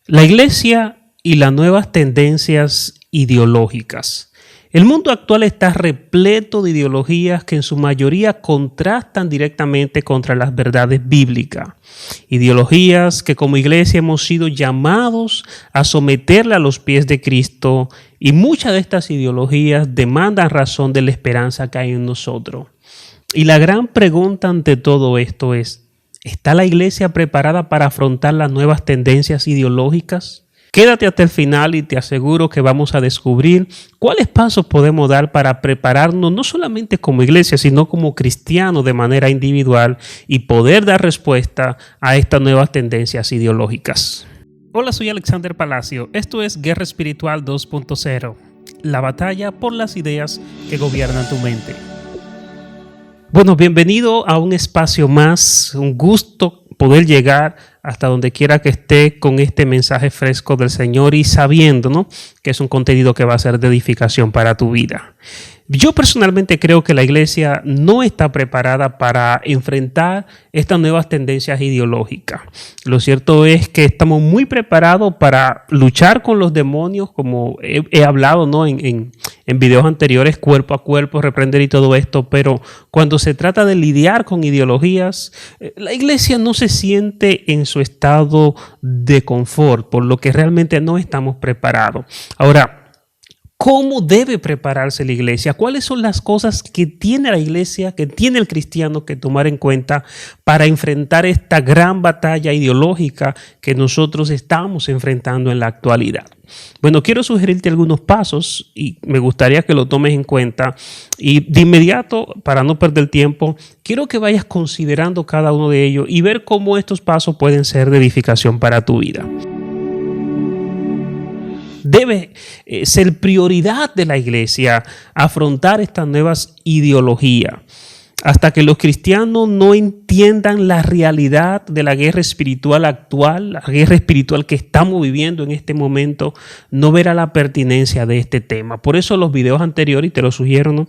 La iglesia y las nuevas tendencias ideológicas. El mundo actual está repleto de ideologías que en su mayoría contrastan directamente contra las verdades bíblicas. Ideologías que como iglesia hemos sido llamados a someterle a los pies de Cristo, y muchas de estas ideologías demandan razón de la esperanza que hay en nosotros. Y la gran pregunta ante todo esto es: ¿está la iglesia preparada para afrontar las nuevas tendencias ideológicas? Quédate hasta el final y te aseguro que vamos a descubrir cuáles pasos podemos dar para prepararnos no solamente como iglesia, sino como cristianos de manera individual y poder dar respuesta a estas nuevas tendencias ideológicas. Hola, soy Alexander Palacio. Esto es Guerra Espiritual 2.0, la batalla por las ideas que gobiernan tu mente. Bueno, bienvenido a un espacio más, un gusto poder llegar hasta donde quiera que esté con este mensaje fresco del Señor y sabiendo, ¿no?, que es un contenido que va a ser de edificación para tu vida. Yo personalmente creo que la iglesia no está preparada para enfrentar estas nuevas tendencias ideológicas. Lo cierto es que estamos muy preparados para luchar con los demonios, como he hablado, ¿no?, en videos anteriores, cuerpo a cuerpo, reprender y todo esto, pero cuando se trata de lidiar con ideologías, la iglesia no se siente en su estado de confort, por lo que realmente no estamos preparados. Ahora, ¿cómo debe prepararse la iglesia? ¿Cuáles son las cosas que tiene la iglesia, que tiene el cristiano que tomar en cuenta para enfrentar esta gran batalla ideológica que nosotros estamos enfrentando en la actualidad? Bueno, quiero sugerirte algunos pasos y me gustaría que lo tomes en cuenta. Y de inmediato, para no perder tiempo, quiero que vayas considerando cada uno de ellos y ver cómo estos pasos pueden ser de edificación para tu vida. Debe ser prioridad de la iglesia afrontar estas nuevas ideologías. Hasta que los cristianos no entiendan la realidad de la guerra espiritual actual, la guerra espiritual que estamos viviendo en este momento, no verá la pertinencia de este tema. Por eso los videos anteriores, y te lo sugiero, ¿no?,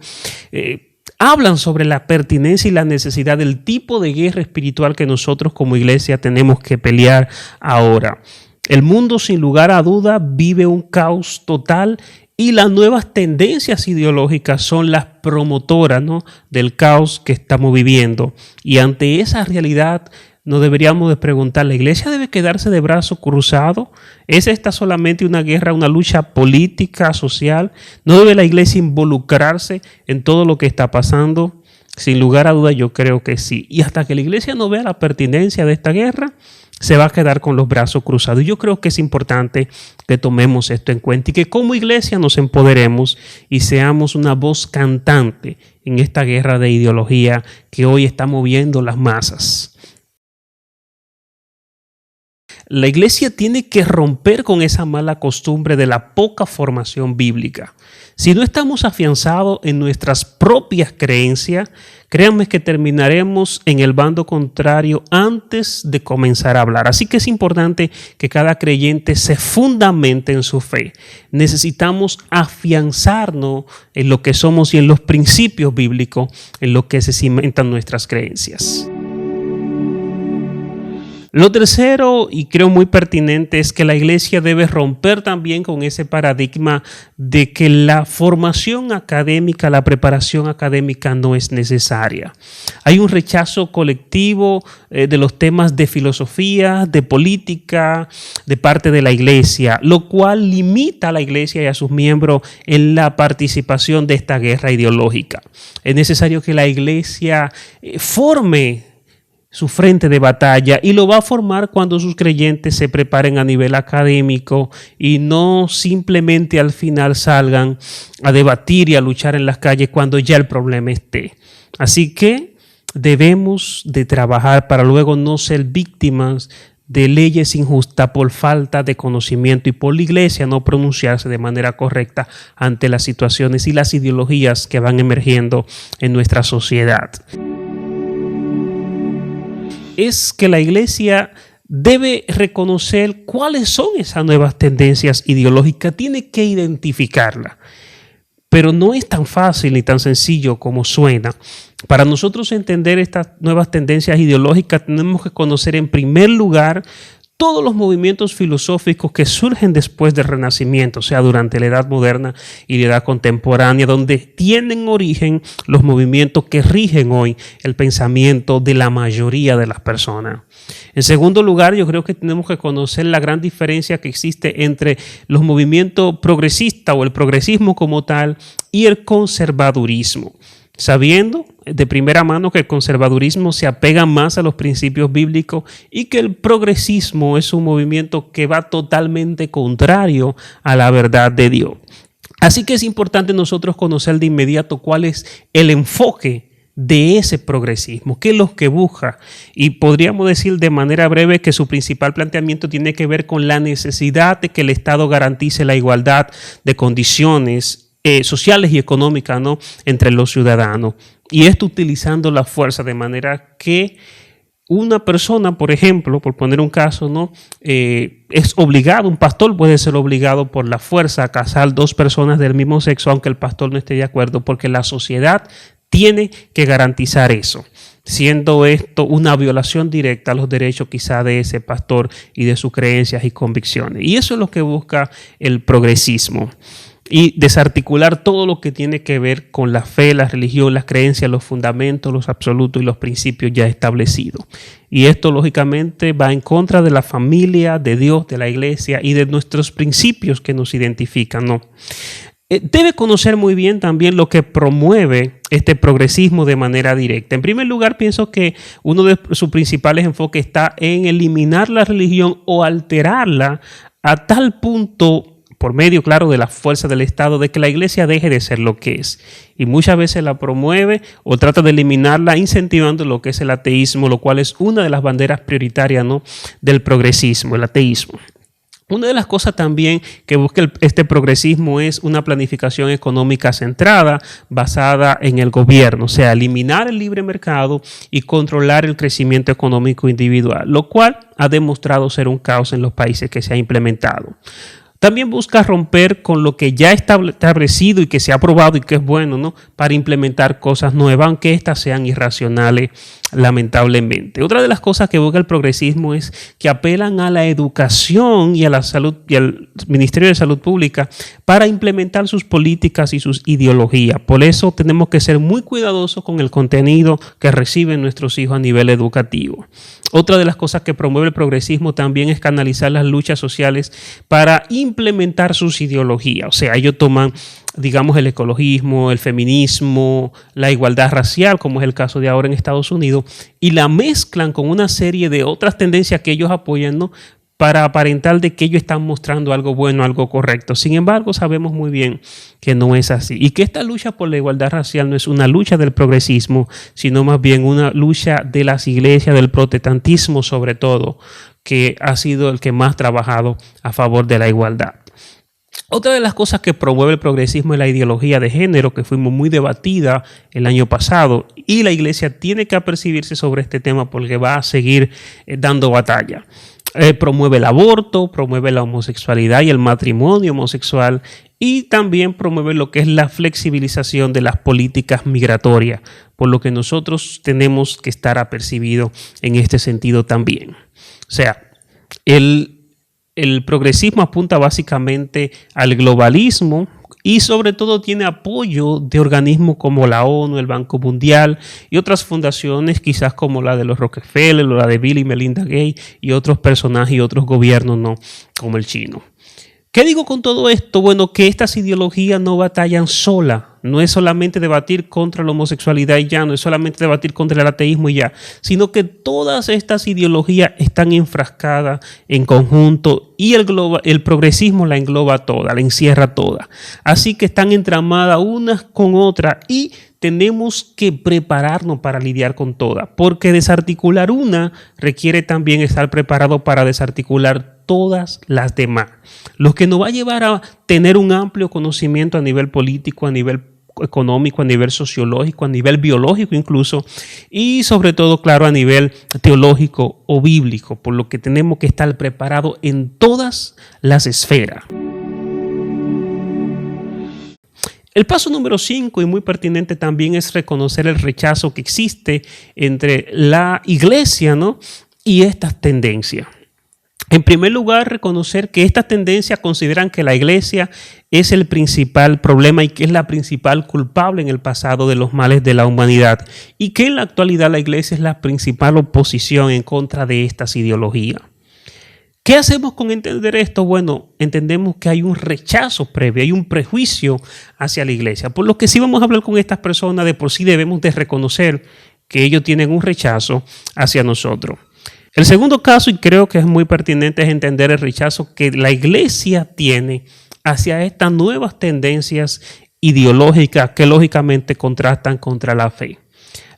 hablan sobre la pertinencia y la necesidad del tipo de guerra espiritual que nosotros como iglesia tenemos que pelear ahora. El mundo, sin lugar a duda, vive un caos total y las nuevas tendencias ideológicas son las promotoras, ¿no?, del caos que estamos viviendo. Y ante esa realidad nos deberíamos de preguntar: ¿la iglesia debe quedarse de brazos cruzados? ¿Es esta solamente una guerra, una lucha política, social? ¿No debe la iglesia involucrarse en todo lo que está pasando? Sin lugar a duda, yo creo que sí. Y hasta que la iglesia no vea la pertinencia de esta guerra, se va a quedar con los brazos cruzados. Y yo creo que es importante que tomemos esto en cuenta y que como iglesia nos empoderemos y seamos una voz cantante en esta guerra de ideología que hoy está moviendo las masas. La iglesia tiene que romper con esa mala costumbre de la poca formación bíblica. Si no estamos afianzados en nuestras propias creencias, créanme que terminaremos en el bando contrario antes de comenzar a hablar. Así que es importante que cada creyente se fundamente en su fe. Necesitamos afianzarnos en lo que somos y en los principios bíblicos en los que se cimentan nuestras creencias. Lo tercero, y creo muy pertinente, es que la iglesia debe romper también con ese paradigma de que la formación académica, la preparación académica no es necesaria. Hay un rechazo colectivo de los temas de filosofía, de política, de parte de la iglesia, lo cual limita a la iglesia y a sus miembros en la participación de esta guerra ideológica. Es necesario que la iglesia forme su frente de batalla, y lo va a formar cuando sus creyentes se preparen a nivel académico y no simplemente al final salgan a debatir y a luchar en las calles cuando ya el problema esté. Así que debemos de trabajar para luego no ser víctimas de leyes injustas por falta de conocimiento y por la iglesia no pronunciarse de manera correcta ante las situaciones y las ideologías que van emergiendo en nuestra sociedad. Es que la iglesia debe reconocer cuáles son esas nuevas tendencias ideológicas, tiene que identificarlas. Pero no es tan fácil ni tan sencillo como suena. Para nosotros entender estas nuevas tendencias ideológicas tenemos que conocer en primer lugar todos los movimientos filosóficos que surgen después del Renacimiento, o sea, durante la Edad Moderna y la Edad Contemporánea, donde tienen origen los movimientos que rigen hoy el pensamiento de la mayoría de las personas. En segundo lugar, yo creo que tenemos que conocer la gran diferencia que existe entre los movimientos progresistas o el progresismo como tal y el conservadurismo, sabiendo de primera mano que el conservadurismo se apega más a los principios bíblicos y que el progresismo es un movimiento que va totalmente contrario a la verdad de Dios. Así que es importante nosotros conocer de inmediato cuál es el enfoque de ese progresismo, qué es lo que busca. Y podríamos decir de manera breve que su principal planteamiento tiene que ver con la necesidad de que el Estado garantice la igualdad de condiciones sociales y económicas, ¿no?, entre los ciudadanos. Y esto utilizando la fuerza de manera que una persona, por ejemplo, por poner un caso, ¿no?, es obligado, un pastor puede ser obligado por la fuerza a casar dos personas del mismo sexo, aunque el pastor no esté de acuerdo, porque la sociedad tiene que garantizar eso, siendo esto una violación directa a los derechos quizá de ese pastor y de sus creencias y convicciones. Y eso es lo que busca el progresismo. Y desarticular todo lo que tiene que ver con la fe, la religión, las creencias, los fundamentos, los absolutos y los principios ya establecidos. Y esto lógicamente va en contra de la familia, de Dios, de la iglesia y de nuestros principios que nos identifican, ¿no? Debe conocer muy bien también lo que promueve este progresismo de manera directa. En primer lugar, pienso que uno de sus principales enfoques está en eliminar la religión o alterarla a tal punto, por medio, claro, de la fuerza del Estado, de que la iglesia deje de ser lo que es. Y muchas veces la promueve o trata de eliminarla incentivando lo que es el ateísmo, lo cual es una de las banderas prioritarias, ¿no?, del progresismo, el ateísmo. Una de las cosas también que busca este progresismo es una planificación económica centrada, basada en el gobierno, o sea, eliminar el libre mercado y controlar el crecimiento económico individual, lo cual ha demostrado ser un caos en los países que se ha implementado. También busca romper con lo que ya está establecido y que se ha probado y que es bueno, ¿no?, para implementar cosas nuevas, aunque éstas sean irracionales, lamentablemente. Otra de las cosas que busca el progresismo es que apelan a la educación y a la salud y al Ministerio de Salud Pública para implementar sus políticas y sus ideologías. Por eso tenemos que ser muy cuidadosos con el contenido que reciben nuestros hijos a nivel educativo. Otra de las cosas que promueve el progresismo también es canalizar las luchas sociales para implementar sus ideologías. O sea, ellos toman, digamos, el ecologismo, el feminismo, la igualdad racial, como es el caso de ahora en Estados Unidos, y la mezclan con una serie de otras tendencias que ellos apoyan, ¿no?, para aparentar de que ellos están mostrando algo bueno, algo correcto. Sin embargo, sabemos muy bien que no es así y que esta lucha por la igualdad racial no es una lucha del progresismo, sino más bien una lucha de las iglesias, del protestantismo sobre todo, que ha sido el que más ha trabajado a favor de la igualdad. Otra de las cosas que promueve el progresismo es la ideología de género, que fuimos muy debatida el año pasado, y la iglesia tiene que apercibirse sobre este tema porque va a seguir dando batalla. Promueve el aborto, promueve la homosexualidad y el matrimonio homosexual, y también promueve lo que es la flexibilización de las políticas migratorias, por lo que nosotros tenemos que estar apercibidos en este sentido también. O sea, el progresismo apunta básicamente al globalismo y sobre todo tiene apoyo de organismos como la ONU, el Banco Mundial y otras fundaciones quizás como la de los Rockefeller o la de Bill y Melinda Gates y otros personajes y otros gobiernos, ¿no?, como el chino. ¿Qué digo con todo esto? Bueno, que estas ideologías no batallan sola. No es solamente debatir contra la homosexualidad y ya, no es solamente debatir contra el ateísmo y ya, sino que todas estas ideologías están enfrascadas en conjunto y el progresismo la engloba toda, la encierra toda. Así que están entramadas unas con otras y tenemos que prepararnos para lidiar con todas, porque desarticular una requiere también estar preparado para desarticular todas las demás, lo que nos va a llevar a tener un amplio conocimiento a nivel político, a nivel económico, a nivel sociológico, a nivel biológico incluso, y sobre todo, claro, a nivel teológico o bíblico, por lo que tenemos que estar preparados en todas las esferas. El paso número 5 y muy pertinente también es reconocer el rechazo que existe entre la iglesia, ¿no?, y estas tendencias. En primer lugar, reconocer que estas tendencias consideran que la iglesia es el principal problema y que es la principal culpable en el pasado de los males de la humanidad y que en la actualidad la iglesia es la principal oposición en contra de estas ideologías. ¿Qué hacemos con entender esto? Bueno, entendemos que hay un rechazo previo, hay un prejuicio hacia la iglesia, por lo que si vamos a hablar con estas personas, de por sí debemos de reconocer que ellos tienen un rechazo hacia nosotros. El segundo caso, y creo que es muy pertinente, es entender el rechazo que la iglesia tiene hacia estas nuevas tendencias ideológicas que lógicamente contrastan contra la fe.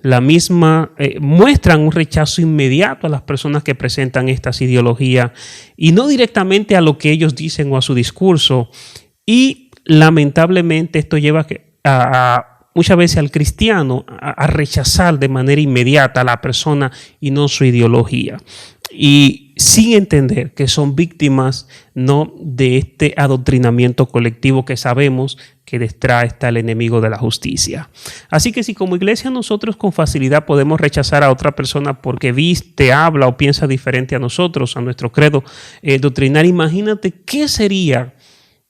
La misma muestran un rechazo inmediato a las personas que presentan estas ideologías y no directamente a lo que ellos dicen o a su discurso. Y lamentablemente esto lleva muchas veces al cristiano a rechazar de manera inmediata a la persona y no su ideología. Y sin entender que son víctimas no de este adoctrinamiento colectivo que sabemos que detrás está el enemigo de la justicia. Así que si como iglesia nosotros con facilidad podemos rechazar a otra persona porque viste, habla o piensa diferente a nosotros, a nuestro credo doctrinario, imagínate qué sería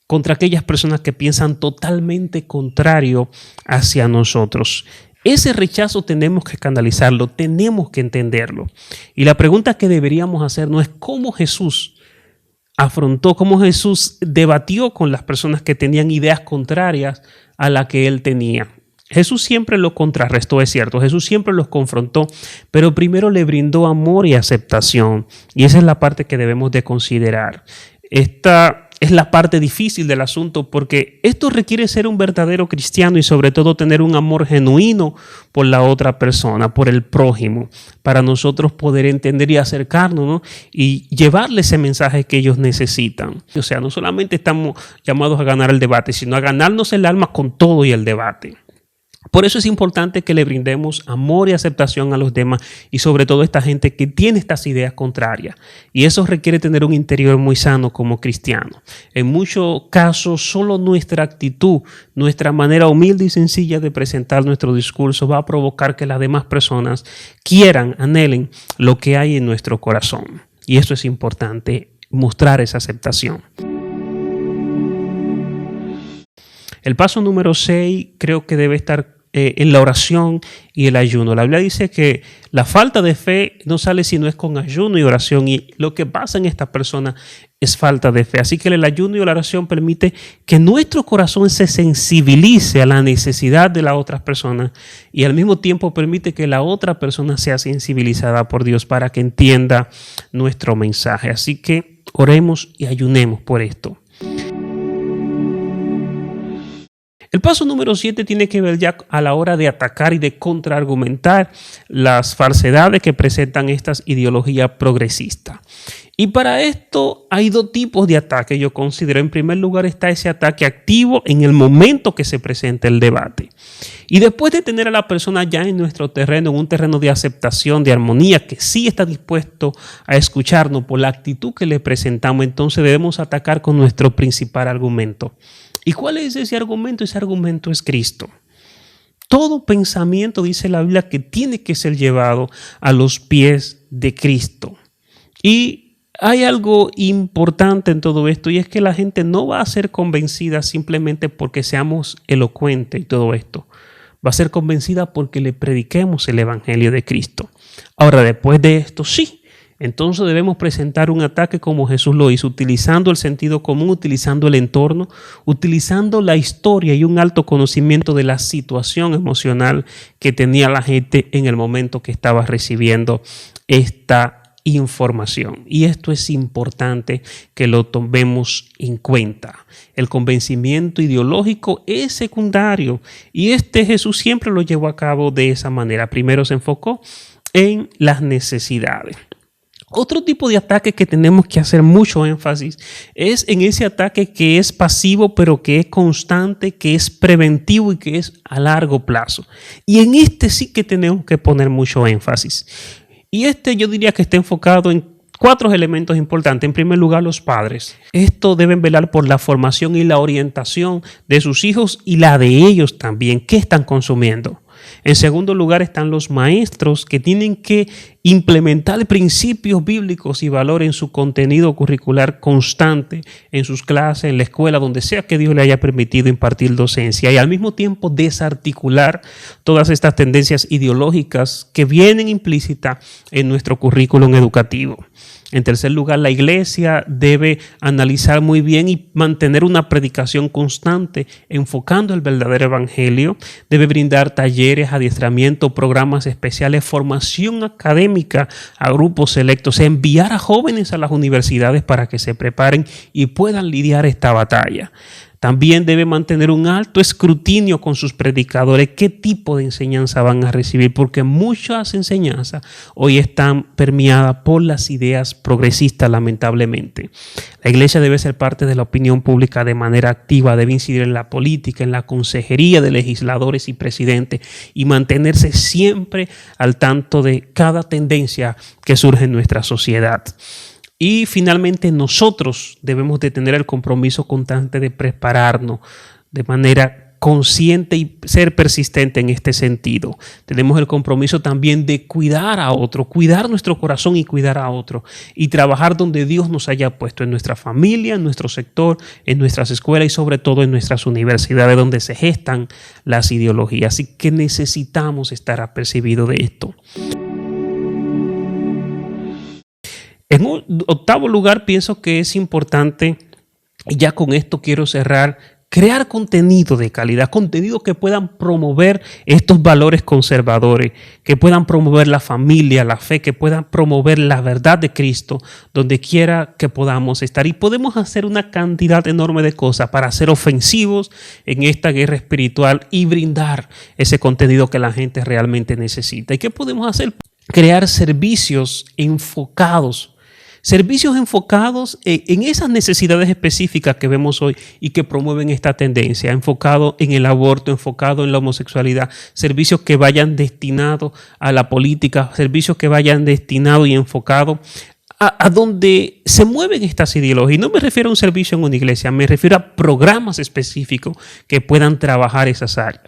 contra aquellas personas que piensan totalmente contrario hacia nosotros. Ese rechazo tenemos que canalizarlo, tenemos que entenderlo. Y la pregunta que deberíamos hacernos es cómo Jesús afrontó, cómo Jesús debatió con las personas que tenían ideas contrarias a la que él tenía. Jesús siempre lo contrarrestó, es cierto, Jesús siempre los confrontó, pero primero le brindó amor y aceptación. Y esa es la parte que debemos de considerar. Esta es la parte difícil del asunto porque esto requiere ser un verdadero cristiano y sobre todo tener un amor genuino por la otra persona, por el prójimo, para nosotros poder entender y acercarnos, ¿no? Y llevarle ese mensaje que ellos necesitan. O sea, no solamente estamos llamados a ganar el debate, sino a ganarnos el alma con todo y el debate. Por eso es importante que le brindemos amor y aceptación a los demás y sobre todo a esta gente que tiene estas ideas contrarias. Y eso requiere tener un interior muy sano como cristiano. En muchos casos, solo nuestra actitud, nuestra manera humilde y sencilla de presentar nuestro discurso va a provocar que las demás personas quieran, anhelen lo que hay en nuestro corazón. Y eso es importante, mostrar esa aceptación. El paso número 6 creo que debe estar en la oración y el ayuno. La Biblia dice que la falta de fe no sale si no es con ayuno y oración, y lo que pasa en esta persona es falta de fe. Así que el ayuno y la oración permite que nuestro corazón se sensibilice a la necesidad de las otras personas y al mismo tiempo permite que la otra persona sea sensibilizada por Dios para que entienda nuestro mensaje. Así que oremos y ayunemos por esto. El paso número 7 tiene que ver ya a la hora de atacar y de contraargumentar las falsedades que presentan estas ideologías progresistas. Y para esto hay dos tipos de ataque, yo considero. En primer lugar está ese ataque activo en el momento que se presenta el debate. Y después de tener a la persona ya en nuestro terreno, en un terreno de aceptación, de armonía, que sí está dispuesto a escucharnos por la actitud que le presentamos, entonces debemos atacar con nuestro principal argumento. ¿Y cuál es ese argumento? Ese argumento es Cristo. Todo pensamiento, dice la Biblia, que tiene que ser llevado a los pies de Cristo. Y hay algo importante en todo esto, y es que la gente no va a ser convencida simplemente porque seamos elocuentes y todo esto. Va a ser convencida porque le prediquemos el Evangelio de Cristo. Ahora, después de esto, sí. Entonces debemos presentar un ataque como Jesús lo hizo, utilizando el sentido común, utilizando el entorno, utilizando la historia y un alto conocimiento de la situación emocional que tenía la gente en el momento que estaba recibiendo esta información. Y esto es importante que lo tomemos en cuenta. El convencimiento ideológico es secundario y Jesús siempre lo llevó a cabo de esa manera. Primero se enfocó en las necesidades. Otro tipo de ataque que tenemos que hacer mucho énfasis es en ese ataque que es pasivo, pero que es constante, que es preventivo y que es a largo plazo. Y en este sí que tenemos que poner mucho énfasis. Y yo diría que está enfocado en 4 elementos importantes. En primer lugar, los padres. Estos deben velar por la formación y la orientación de sus hijos y la de ellos también. ¿Qué están consumiendo? En segundo lugar están los maestros, que tienen que implementar principios bíblicos y valores en su contenido curricular constante, en sus clases, en la escuela, donde sea que Dios le haya permitido impartir docencia, y al mismo tiempo desarticular todas estas tendencias ideológicas que vienen implícitas en nuestro currículum educativo. En tercer lugar, la iglesia debe analizar muy bien y mantener una predicación constante enfocando el verdadero evangelio. Debe brindar talleres, adiestramiento, programas especiales, formación académica a grupos selectos, enviar a jóvenes a las universidades para que se preparen y puedan lidiar esta batalla. También debe mantener un alto escrutinio con sus predicadores, qué tipo de enseñanza van a recibir, porque muchas enseñanzas hoy están permeadas por las ideas progresistas, lamentablemente. La iglesia debe ser parte de la opinión pública de manera activa, debe incidir en la política, en la consejería de legisladores y presidentes y mantenerse siempre al tanto de cada tendencia que surge en nuestra sociedad. Y finalmente nosotros debemos de tener el compromiso constante de prepararnos de manera consciente y ser persistente en este sentido. Tenemos el compromiso también de cuidar a otro, cuidar nuestro corazón y cuidar a otro, y trabajar donde Dios nos haya puesto, en nuestra familia, en nuestro sector, en nuestras escuelas y sobre todo en nuestras universidades donde se gestan las ideologías. Así que necesitamos estar apercibidos de esto. En un octavo lugar, pienso que es importante, y ya con esto quiero cerrar, crear contenido de calidad, contenido que puedan promover estos valores conservadores, que puedan promover la familia, la fe, que puedan promover la verdad de Cristo, donde quiera que podamos estar. Y podemos hacer una cantidad enorme de cosas para ser ofensivos en esta guerra espiritual y brindar ese contenido que la gente realmente necesita. ¿Y qué podemos hacer? Crear servicios enfocados en esas necesidades específicas que vemos hoy y que promueven esta tendencia, enfocado en el aborto, enfocado en la homosexualidad, servicios que vayan destinados a la política, servicios que vayan destinados y enfocados a donde se mueven estas ideologías. Y no me refiero a un servicio en una iglesia, me refiero a programas específicos que puedan trabajar esas áreas.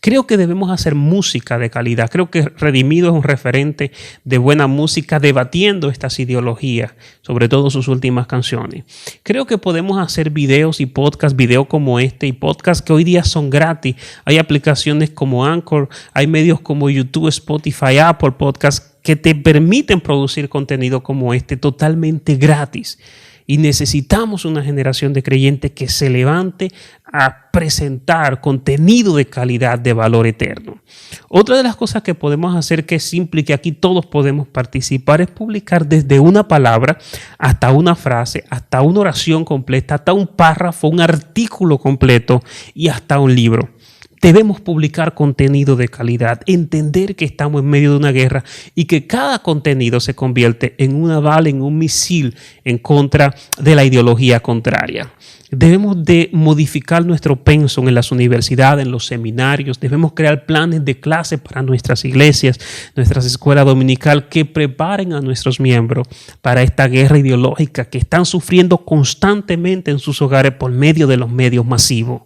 Creo que debemos hacer música de calidad. Creo que Redimido es un referente de buena música debatiendo estas ideologías, sobre todo sus últimas canciones. Creo que podemos hacer videos y podcasts, videos como este y podcasts que hoy día son gratis. Hay aplicaciones como Anchor, hay medios como YouTube, Spotify, Apple Podcasts que te permiten producir contenido como este totalmente gratis. Y necesitamos una generación de creyentes que se levante a presentar contenido de calidad, de valor eterno. Otra de las cosas que podemos hacer, que es simple y que aquí todos podemos participar, es publicar desde una palabra hasta una frase, hasta una oración completa, hasta un párrafo, un artículo completo y hasta un libro. Debemos publicar contenido de calidad, entender que estamos en medio de una guerra y que cada contenido se convierte en una bala, en un misil en contra de la ideología contraria. Debemos de modificar nuestro pensum en las universidades, en los seminarios. Debemos crear planes de clase para nuestras iglesias, nuestras escuelas dominicales que preparen a nuestros miembros para esta guerra ideológica que están sufriendo constantemente en sus hogares por medio de los medios masivos.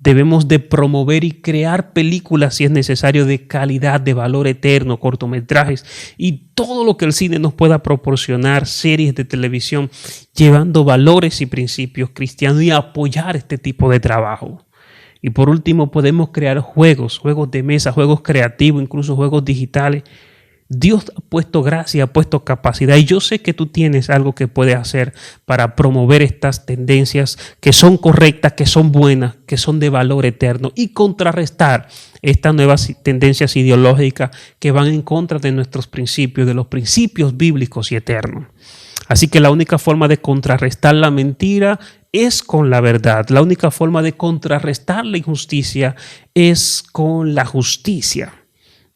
Debemos de promover y crear películas, si es necesario, de calidad, de valor eterno, cortometrajes y todo lo que el cine nos pueda proporcionar, series de televisión, llevando valores y principios cristianos y apoyar este tipo de trabajo. Y por último, podemos crear juegos de mesa, juegos creativos, incluso juegos digitales. Dios ha puesto gracia, ha puesto capacidad y yo sé que tú tienes algo que puedes hacer para promover estas tendencias que son correctas, que son buenas, que son de valor eterno y contrarrestar estas nuevas tendencias ideológicas que van en contra de nuestros principios, de los principios bíblicos y eternos. Así que la única forma de contrarrestar la mentira es con la verdad. La única forma de contrarrestar la injusticia es con la justicia.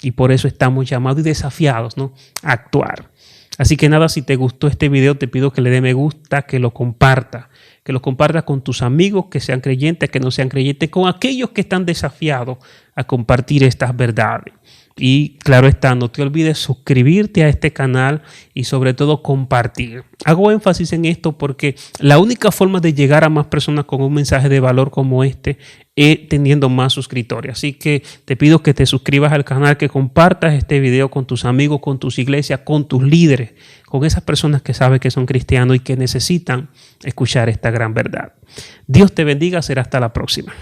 Y por eso estamos llamados y desafiados, ¿no?, a actuar. Así que nada, si te gustó este video, te pido que le dé me gusta, que lo compartas con tus amigos que sean creyentes, que no sean creyentes, con aquellos que están desafiados a compartir estas verdades. Y claro está, no te olvides suscribirte a este canal y sobre todo compartir. Hago énfasis en esto porque la única forma de llegar a más personas con un mensaje de valor como este es teniendo más suscriptores. Así que te pido que te suscribas al canal, que compartas este video con tus amigos, con tus iglesias, con tus líderes, con esas personas que sabes que son cristianos y que necesitan escuchar esta gran verdad. Dios te bendiga, será hasta la próxima.